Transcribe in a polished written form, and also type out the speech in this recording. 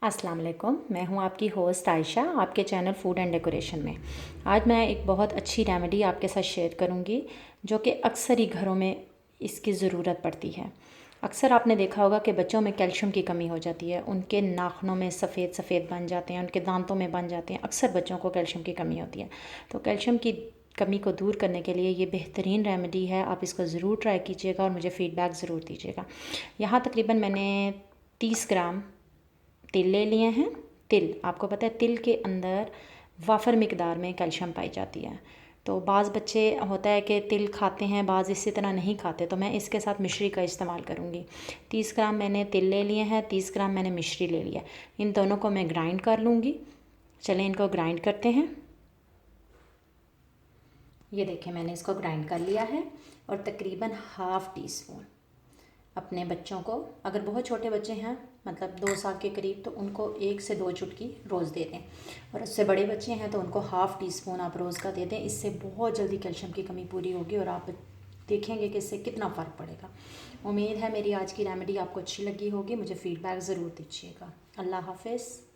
अस्सलाम वालेकुम, मैं हूं आपकी होस्ट आयशा आपके चैनल फूड एंड डेकोरेशन में। आज मैं एक बहुत अच्छी रेमेडी आपके साथ शेयर करूंगी जो कि अक्सर ही घरों में इसकी ज़रूरत पड़ती है। अक्सर आपने देखा होगा कि बच्चों में कैल्शियम की कमी हो जाती है, उनके नाखनों में सफ़ेद सफ़ेद बन जाते हैं, उनके दांतों में बन जाते हैं। अक्सर बच्चों को कैल्शियम की कमी होती है, तो कैल्शियम की कमी को दूर करने के लिए ये बेहतरीन रेमेडी है। आप इसको ज़रूर ट्राई कीजिएगा और मुझे फ़ीडबैक ज़रूर दीजिएगा। यहाँ तकरीबन मैंने 30 ग्राम तिल ले लिए हैं। तिल, आपको पता है तिल के अंदर वाफर मिकदार में कैल्शियम पाई जाती है। तो बाज़ बच्चे होता है कि तिल खाते हैं, बाज़ इसी तरह नहीं खाते, तो मैं इसके साथ मिश्री का इस्तेमाल करूँगी। 30 ग्राम मैंने तिल ले लिए हैं, 30 ग्राम मैंने मिश्री ले लिया। इन दोनों को मैं ग्राइंड कर लूँगी। चलें इनको ग्राइंड करते हैं। ये देखें मैंने इसको ग्राइंड कर लिया है और तकरीबन हाफ़ टी स्पून अपने बच्चों को, अगर बहुत छोटे बच्चे हैं मतलब 2 साल के करीब, तो उनको 1 से 2 चुटकी रोज़ दे दें। और उससे बड़े बच्चे हैं तो उनको हाफ़ टी स्पून आप रोज़ का दे दें। इससे बहुत जल्दी कैल्शियम की कमी पूरी होगी और आप देखेंगे कि इससे कितना फ़र्क पड़ेगा। उम्मीद है मेरी आज की रेमेडी आपको अच्छी लगी होगी। मुझे फ़ीडबैक ज़रूर दीजिएगा। अल्लाह हाफ़िज़।